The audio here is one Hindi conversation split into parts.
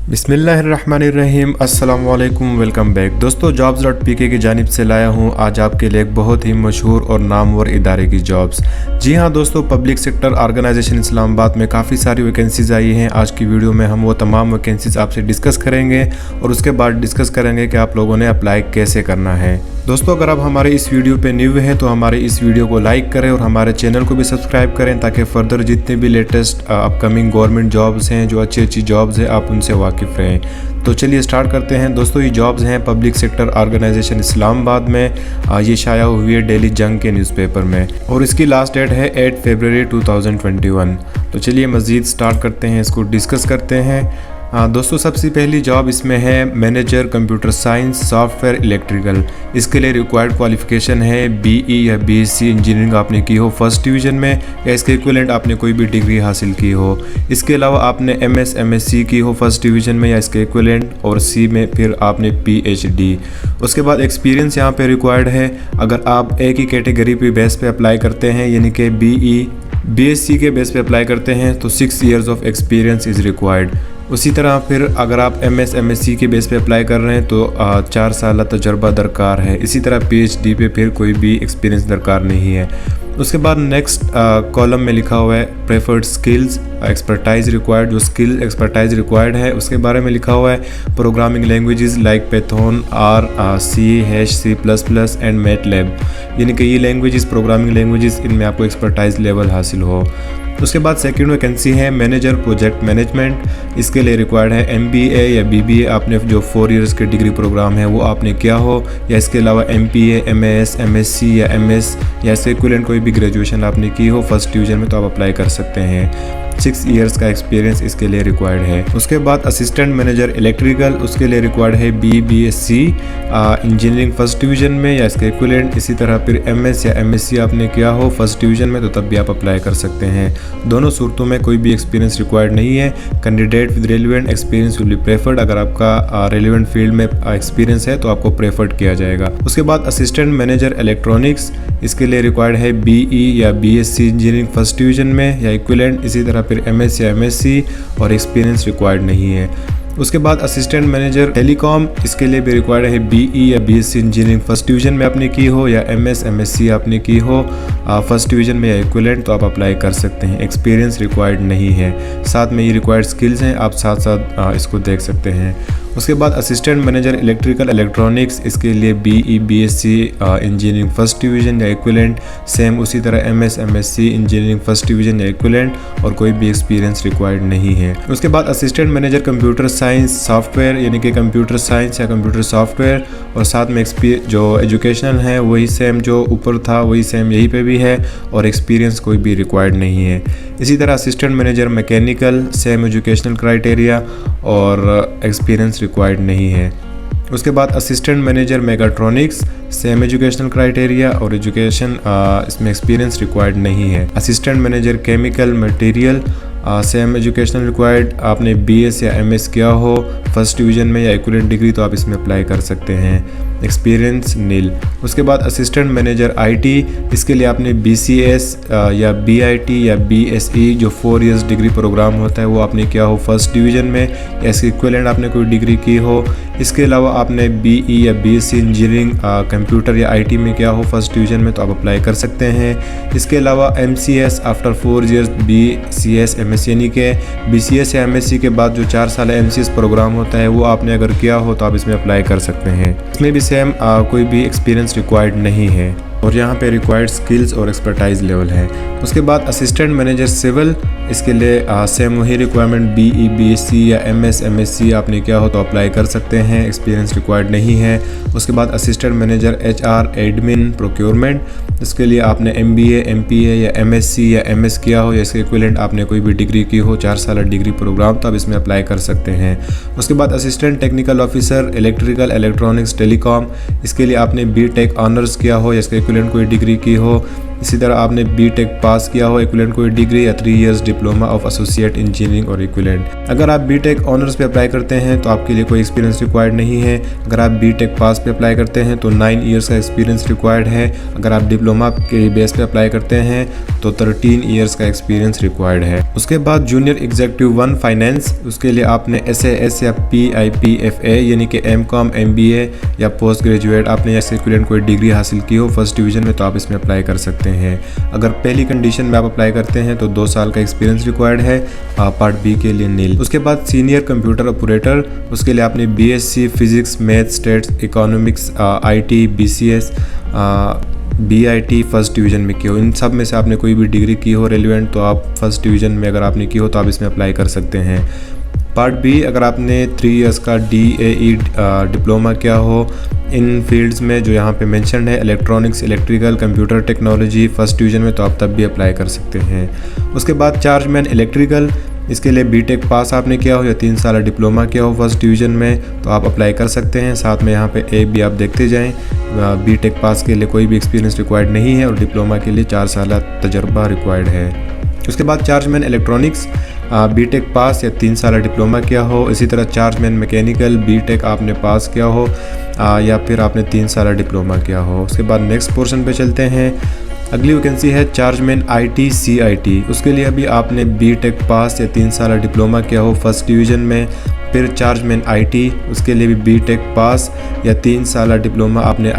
बिस्मिल्लाहिर्रहमानिर्रहीम, अस्सलाम वालेकुम, वेलकम बैक। दोस्तों, jobs.pk की जानिब से लाया हूँ आज आपके लिए एक बहुत ही मशहूर और नामवर इदारे की जॉब्स। जी हाँ दोस्तों, पब्लिक सेक्टर ऑर्गेनाइजेशन इस्लामाबाद में काफ़ी सारी वैकेंसीज़ आई हैं। आज की वीडियो में हम वो तमाम वैकेंसीज़ आपसे डिस्कस करेंगे और उसके बाद डिस्कस करेंगे कि आप लोगों ने अप्लाई कैसे करना है। दोस्तों, अगर आप हमारे इस वीडियो पे न्यू हैं तो हमारे इस वीडियो को लाइक करें और हमारे चैनल को भी सब्सक्राइब करें ताकि फर्दर जितने भी लेटेस्ट अपकमिंग गवर्नमेंट जॉब्स हैं, जो अच्छी अच्छी जॉब्स हैं, आप उनसे वाकिफ़ रहें। तो चलिए स्टार्ट करते हैं। दोस्तों, ये जॉब्स हैं पब्लिक सेक्टर ऑर्गेनाइजेशन इस्लामाबाद में। ये शाया हुई है डेली जंग के न्यूज़पेपर में और इसकी लास्ट डेट है 8 फरवरी 2021। तो चलिए मज़ीद स्टार्ट करते हैं, इसको डिस्कस करते हैं। दोस्तों, सबसे पहली जॉब इसमें है manager computer science software electrical. इसके लिए रिक्वायर्ड क्वालिफ़िकेशन है BE या BSc इंजीनियरिंग आपने की हो फर्स्ट डिवीज़न में, या इसके इक्विवेलेंट आपने कोई भी डिग्री हासिल की हो। इसके अलावा आपने MS MSc की हो फर्स्ट डिवीज़न में या इसके इक्विवेलेंट, और C में फिर आपने PhD। उसके बाद एक्सपीरियंस यहाँ पे रिक्वायर्ड है। अगर आप एक ही कैटेगरी पे बेस पे अप्लाई करते हैं, यानी कि BE BSc के बेस पे अप्लाई करते हैं, तो 6 years of experience is required. उसी तरह फिर अगर आप MS MSc के बेस पे अप्लाई कर रहे हैं तो 4 साल तजर्बा दरकार है। इसी तरह PhD पे फिर कोई भी एक्सपीरियंस दरकार नहीं है। उसके बाद नेक्स्ट कॉलम में लिखा हुआ है प्रेफर्ड स्किल्स एक्सपर्टाइज रिक्वायर्ड। जो स्किल एक्सपर्टाइज रिक्वायर्ड है उसके बारे में लिखा हुआ है programming languages like Python, R, C, C++ and MATLAB. यानी कि ये लैंग्वेजेस प्रोग्रामिंग लैंग्वेजेस, इनमें आपको एक्सपर्टाइज लेवल हासिल हो। उसके बाद सेकंड वैकेंसी है मैनेजर प्रोजेक्ट मैनेजमेंट। इसके लिए रिक्वायर्ड है MBA या BBA, आपने जो 4 इयर्स के डिग्री प्रोग्राम है वो आपने किया हो, या इसके अलावा MPA, MAS, MSc या MS या इससे इक्विवेलेंट कोई भी ग्रेजुएशन आपने की हो फर्स्ट डिवीज़न में, तो आप अप्लाई कर सकते हैं। 6 इयर्स का एक्सपीरियंस इसके लिए रिक्वायर्ड है। उसके बाद असिस्टेंट मैनेजर इलेक्ट्रिकल, उसके लिए रिक्वायर्ड है BSc इंजीनियरिंग फर्स्ट डिवीज़न में या इसके इक्विवेलेंट। इसी तरह फिर MS या MSc आपने किया हो फर्स्ट डिवीज़न में, तो तब भी आप अप्लाई कर सकते हैं। दोनों सूरतों में कोई भी एक्सपीरियंस रिक्वायर्ड नहीं है। Candidate with relevant experience will be preferred. अगर आपका रेलिवेंट फील्ड में एक्सपीरियंस है तो आपको प्रेफर्ड किया जाएगा। उसके बाद असिस्टेंट मैनेजर इलेक्ट्रॉनिक्स, इसके लिए रिक्वायर्ड है BE या BSc इंजीनियरिंग फर्स्ट डिवीज़न में या इक्विवेलेंट। इसी तरह फिर MS या MSc, और एक्सपीरियंस रिक्वायर्ड नहीं है। उसके बाद असिस्टेंट मैनेजर टेलीकॉम, इसके लिए भी रिक्वायर्ड है BE या BSc इंजीनियरिंग फर्स्ट डिवीज़न में आपने की हो, या MS MSc आपने की हो फर्स्ट डिवीज़न में या इक्विवेलेंट, तो आप अप्लाई कर सकते हैं। एक्सपीरियंस रिक्वायर्ड नहीं है। साथ में ये रिक्वायर्ड स्किल्स हैं, आप साथ साथ इसको देख सकते हैं। उसके बाद असिस्टेंट मैनेजर इलेक्ट्रिकल इलेक्ट्रॉनिक्स, इसके लिए BE BSc engineering first division या इक्विवेलेंट। सेम उसी तरह MS MSc engineering first division या इक्विवेलेंट, और कोई भी एक्सपीरियंस रिक्वायर्ड नहीं है। उसके बाद assistant manager computer science software, यानी कि कंप्यूटर साइंस या कंप्यूटर सॉफ्टवेयर, और साथ में जो एजुकेशनल है वही सेम जो ऊपर था वही सेम यहीं पे भी है, और एक्सपीरियंस कोई भी रिक्वायर्ड नहीं है। इसी तरह assistant manager mechanical, same educational criteria और एक्सपीरियंस रिक्वायर्ड नहीं है। उसके बाद assistant manager mechatronics, same educational criteria और एजुकेशन, इसमें एक्सपीरियंस रिक्वायर्ड नहीं है। Assistant manager chemical material, same educational required. आपने BS या MS किया हो फर्स्ट डिवीज़न में या इक्विवेलेंट डिग्री, तो आप इसमें अप्लाई कर सकते हैं। एक्सपीरियंस नील। उसके बाद असिस्टेंट मैनेजर IT, इसके लिए आपने BCS या BIT या BSE जो 4 इयर्स डिग्री प्रोग्राम होता है वो आपने किया हो फर्स्ट डिवीज़न में, या इसके इक्विवेलेंट आपने कोई डिग्री की हो। इसके अलावा आपने BE या BSc इंजीनियरिंग कंप्यूटर या IT में किया हो फर्स्ट डिवीज़न में, तो आप अप्लाई कर सकते हैं। इसके अलावा MCS after 4 years BCS MSc, यानी कि BCS या MSc के बाद जो 4 साल MCS प्रोग्राम होता है वो आपने अगर किया हो तो आप इसमें अप्लाई कर सकते हैं। इसमें भी सेम कोई भी एक्सपीरियंस रिक्वायर्ड नहीं है, और यहाँ पे रिक्वायर्ड स्किल्स और एक्सपर्टाइज लेवल है। उसके बाद असिस्टेंट मैनेजर सिविल, इसके लिए सेम वही रिक्वायरमेंट BE BSc या MS MSc आपने किया हो तो अप्लाई कर सकते हैं। एक्सपीरियंस रिक्वायर्ड नहीं है। उसके बाद assistant manager HR admin procurement, इसके लिए आपने MBA MPA या MSc या MS किया हो, या इसके इक्विवेलेंट आपने कोई भी डिग्री की हो 4 साल डिग्री प्रोग्राम, तो आप इसमें अप्लाई कर सकते हैं। उसके बाद assistant technical officer electrical electronics telecom, इसके लिए आपने BTech ऑनर्स किया हो, या इसके इक्विवेलेंट कोई डिग्री की हो, इसी तरह आपने बीटेक पास किया हो इक्विवेलेंट कोई डिग्री, या 3 years diploma of associate engineering और इक्विवेलेंट। अगर आप बीटेक ऑनर्स पे अप्लाई करते हैं तो आपके लिए कोई एक्सपीरियंस रिक्वायर्ड नहीं है। अगर आप बीटेक पास पे अप्लाई करते हैं तो 9 इयर्स का एक्सपीरियंस रिक्वायर्ड है। अगर आप डिप्लोमा के बेस पे अप्लाई करते हैं तो 13 इयर्स का एक्सपीरियंस रिक्वायर्ड है। उसके बाद जूनियर एग्जीक्यूटिव 1 फाइनेंस, उसके लिए आपने SAS या PIPFA यानी कि MCOM MBA या पोस्ट ग्रेजुएट आपने ऐसे इक्विवेलेंट कोई डिग्री हासिल की हो फर्स्ट डिवीजन में तो आप इसमें अप्लाई कर सकते हैं। अगर पहली कंडीशन में आप अप्लाई करते हैं तो 2 साल का एक्सपीरियंस रिक्वायर्ड है, पार्ट बी के लिए नील। उसके बाद सीनियर कंप्यूटर ऑपरेटर, उसके लिए आपने BSc physics math stats economics IT BCS BIT first division में की हो। इन सब में से आपने कोई भी डिग्री की हो रेलिवेंट तो आप फर्स्ट डिवीज़न में अगर आपने की हो तो आप इसमें अप्लाई कर सकते हैं। पार्ट बी, अगर आपने 3 इयर्स का DAE डिप्लोमा किया हो इन फील्ड्स में जो यहाँ पे मेंशन है, electronics, electrical, computer technology first division में, तो आप तब भी अप्लाई कर सकते हैं। उसके बाद चार्जमैन इलेक्ट्रिकल, इसके लिए बीटेक पास आपने किया हो या 3 साल डिप्लोमा किया हो फर्स्ट डिवीज़न में तो आप अप्लाई कर सकते हैं। साथ में यहाँ पे ए भी आप देखते जाएँ, बीटेक पास के लिए कोई भी एक्सपीरियंस रिक्वायर्ड नहीं है और डिप्लोमा के लिए 4 साल तजर्बा रिक्वायर्ड है। उसके बाद चार्जमैन इलेक्ट्रॉनिक्स, बीटेक पास या 3 साल डिप्लोमा किया हो। इसी तरह चार्जमैन मैकेनिकल, बीटेक आपने पास किया हो या फिर आपने 3 साल डिप्लोमा किया हो। उसके बाद नेक्स्ट पोर्शन पे चलते हैं। अगली वैकेंसी है चार्जमैन IT CIT, उसके लिए अभी आपने बीटेक पास या 3 साल डिप्लोमा किया हो फर्स्ट डिवीज़न में। फिर चार्जमैन IT, उसके लिए भी बीटेक पास या 3 साल डिप्लोमा आपने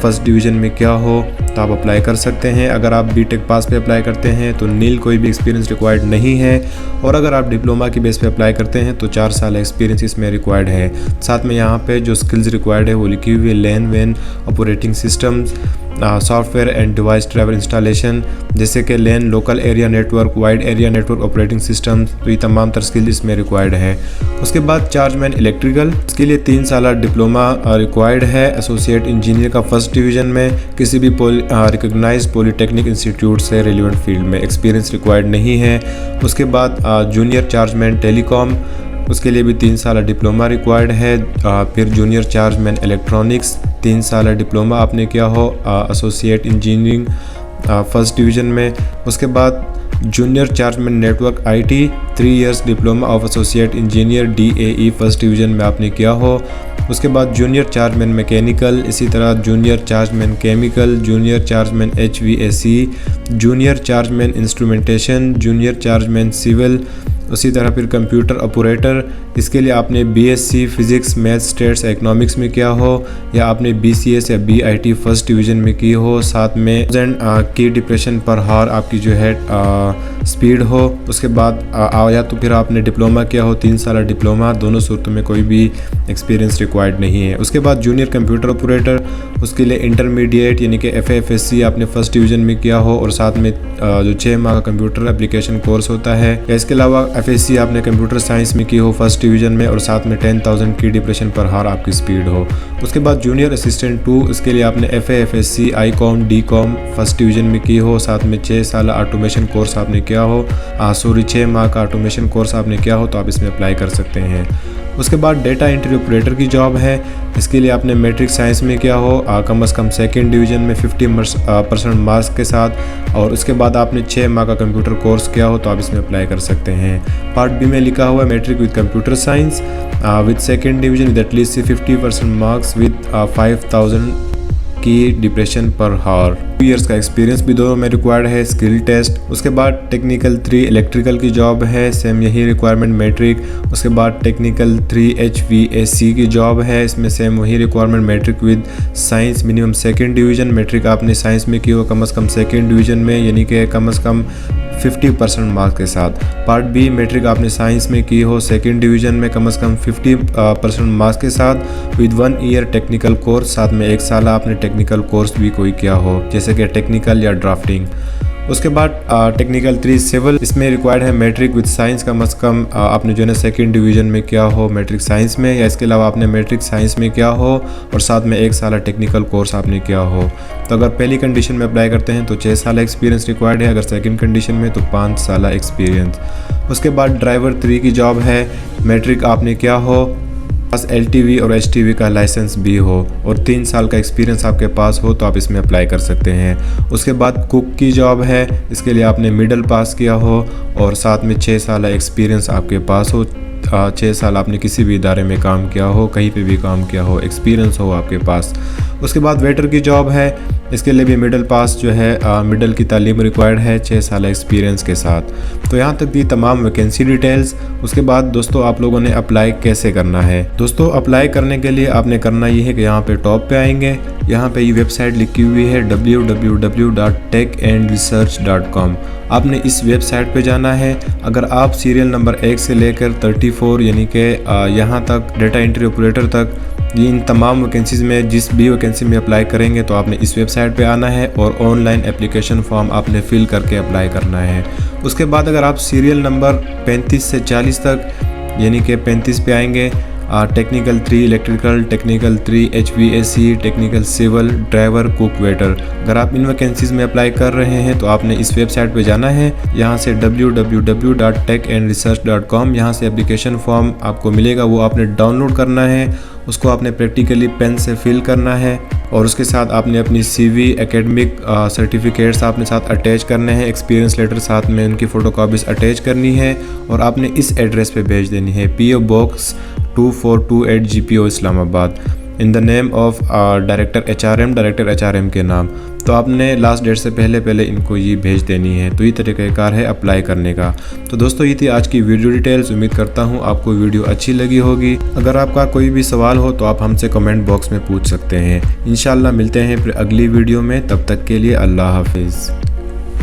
फर्स्ट डिवीज़न में किया हो तो आप अप्लाई कर सकते हैं। अगर आप बीटेक पास पे अप्लाई करते हैं तो नील कोई भी एक्सपीरियंस रिक्वायर्ड नहीं है, और अगर आप डिप्लोमा की बेस पे अप्लाई करते हैं तो 4 साल एक्सपीरियंस इसमें रिक्वायर्ड है। साथ में यहाँ पे जो स्किल्स रिक्वायर्ड है वो लिखी हुई है, लैन वैन operating systems, software and device travel installation, जैसे कि LAN, local area network, wide area network operating system, तो ये तमाम तर स्किल इसमें रिक्वायर्ड है। उसके बाद चार्जमैन इलेक्ट्रिकल, इसके लिए 3 साल डिप्लोमा रिक्वायर्ड है एसोसिएट इंजीनियर का फर्स्ट डिवीज़न में, किसी भी रिकॉग्नाइज्ड पॉलीटेक्निक इंस्टीट्यूट से रिलेवेंट फील्ड में एक्सपीरियंस रिक्वायर्ड नहीं है। उसके बाद जूनियर चार्जमैन टेलीकॉम, उसके लिए भी 3 साल डिप्लोमा रिक्वायर्ड है। फिर जूनियर चार्जमैन इलेक्ट्रॉनिक्स, 3 साल डिप्लोमा आपने किया हो एसोसिएट इंजीनियरिंग फर्स्ट डिवीज़न में। उसके बाद junior chargeman network IT, 3 years diploma of associate engineer DAE first division में आपने किया हो। उसके बाद जूनियर चार्जमैन मैकेनिकल, इसी तरह junior chargeman chemical, junior chargeman HVAC, junior chargeman instrumentation, junior chargeman civil, उसी तरह फिर कंप्यूटर ऑपरेटर, इसके लिए आपने BSc physics math stats economics में किया हो या आपने BCS या BIT फर्स्ट डिवीज़न में की हो। साथ में की डिप्रेशन पर हार आपकी जो है स्पीड हो। उसके बाद या तो फिर आपने डिप्लोमा किया हो, 3 साल डिप्लोमा, दोनों सूरतों में कोई भी एक्सपीरियंस रिक्वायर्ड नहीं है। उसके बाद जूनियर कंप्यूटर ऑपरेटर, उसके लिए इंटरमीडिएट यानी कि FFSC आपने फर्स्ट डिवीज़न में किया हो और साथ में जो 6 माह का कंप्यूटर एप्लीकेशन कोर्स होता है, या इसके अलावा FSC आपने कंप्यूटर साइंस में की हो फर्स्ट डिवीज़न में और साथ में 10,000 की डिप्रेशन पर हार आपकी स्पीड हो। उसके बाद जूनियर असिस्टेंट 2, इसके लिए आपने FAFSC ICOM DCOM first division में की हो, साथ में 6 साल ऑटोमेशन कोर्स आपने किया हो, 6 माह का ऑटोमेशन कोर्स आपने किया हो तो आप इसमें अप्लाई कर सकते हैं। उसके बाद डेटा एंट्री ऑपरेटर की जॉब है, इसके लिए आपने मैट्रिक साइंस में किया हो कम से कम सेकेंड डिवीज़न में 50% मार्क्स के साथ, और उसके बाद आपने 6 माह का कंप्यूटर कोर्स किया हो तो आप इसमें अप्लाई कर सकते हैं। पार्ट बी में लिखा हुआ है matric with computer science with second division with at least 50% marks with 5000 की डिप्रेशन पर हार। 2 इयर्स का एक्सपीरियंस भी दोनों में रिक्वायर्ड है, स्किल टेस्ट। उसके बाद टेक्निकल 3 इलेक्ट्रिकल की जॉब है, सेम यही रिक्वायरमेंट मैट्रिक। उसके बाद टेक्निकल 3 HVAC की जॉब है, इसमें सेम वही requirement matric with science minimum second division. Matric आपने साइंस में की हो कम से कम सेकेंड डिवीज़न में, यानी कि कम से कम 50% मार्क्स के साथ। पार्ट बी मैट्रिक आपने साइंस में की हो सेकेंड डिवीज़न में कम से कम 50% मार्क्स के साथ विद 1 ईयर टेक्निकल कोर्स, साथ में 1 साल आपने टेक्निकल कोर्स भी कोई किया हो जैसे कि टेक्निकल या ड्राफ्टिंग। उसके बाद टेक्निकल 3 सिविल, इसमें रिक्वायर्ड है मैट्रिक विद साइंस कम से कम आपने जो है सेकेंड डिवीज़न में किया हो मैट्रिक साइंस में, या इसके अलावा आपने मैट्रिक साइंस में किया हो और साथ में 1 साल टेक्निकल कोर्स आपने किया हो। तो अगर पहली कंडीशन में अप्लाई करते हैं तो 6 साल एक्सपीरियंस रिक्वायर्ड है, अगर सेकंड कंडीशन में तो 5 साल एक्सपीरियंस। उसके बाद ड्राइवर 3 की जॉब है, मैट्रिक आपने किया हो पास LTV और HTV का लाइसेंस भी हो और 3 साल का एक्सपीरियंस आपके पास हो तो आप इसमें अप्लाई कर सकते हैं। उसके बाद कुक की जॉब है, इसके लिए आपने मिडिल पास किया हो और साथ में 6 साल एक्सपीरियंस आपके पास हो। 6 साल आपने किसी भी इदारे में काम किया हो, कहीं पे भी काम किया हो, एक्सपीरियंस हो आपके पास। उसके बाद वेटर की जॉब है, इसके लिए भी मिडिल पास जो है मिडिल की तालीम रिक्वायर्ड है 6 साल एक्सपीरियंस के साथ। तो यहाँ तक दी तमाम वैकेंसी डिटेल्स। उसके बाद दोस्तों आप लोगों ने अप्लाई कैसे करना है। दोस्तों अप्लाई करने के लिए आपने करना ये है कि यहाँ पे टॉप पे आएंगे, यहाँ पे ये वेबसाइट लिखी हुई है www.techandresearch.com। आपने इस वेबसाइट पे जाना है। अगर आप सीरियल नंबर 1 से लेकर 34 यानी कि यहाँ तक डेटा एंट्री ऑपरेटर तक ये इन तमाम वैकेंसीज़ में जिस भी वैकेंसी में अप्लाई करेंगे तो आपने इस वेबसाइट पे आना है और ऑनलाइन एप्लीकेशन फॉर्म आपने फिल करके अप्लाई करना है। उसके बाद अगर आप सीरियल नंबर 35 से 40 तक यानी कि 35 पे आएंगे, technical 3 electrical, technical 3 HVAC, technical civil, driver, cook, waiter, अगर आप इन वैकेंसीज़ में अप्लाई कर रहे हैं तो आपने इस वेबसाइट पे जाना है। यहाँ से www.techandresearch.com यहाँ से एप्लीकेशन फॉर्म आपको मिलेगा, वो आपने डाउनलोड करना है, उसको आपने प्रैक्टिकली पेन से फिल करना है और उसके साथ आपने अपनी CV, एकेडमिक सर्टिफिकेट्स आपने साथ अटैच करने हैं, एक्सपीरियंस लेटर साथ में उनकी फ़ोटोकॉपीज़ अटैच करनी है और आपने इस एड्रेस पे भेज देनी है PO Box 2428 GPO Islamabad in the name of director HRM के नाम। तो आपने लास्ट डेट से पहले इनको ये भेज देनी है। तो ये तरीक़ाकार है अप्लाई करने का। तो दोस्तों ये थी आज की वीडियो डिटेल्स। उम्मीद करता हूँ आपको वीडियो अच्छी लगी होगी। अगर आपका कोई भी सवाल हो तो आप हमसे कमेंट बॉक्स में पूछ सकते हैं। इंशाल्लाह मिलते हैं फिर अगली वीडियो में, तब तक के लिए अल्लाह हाफिज़।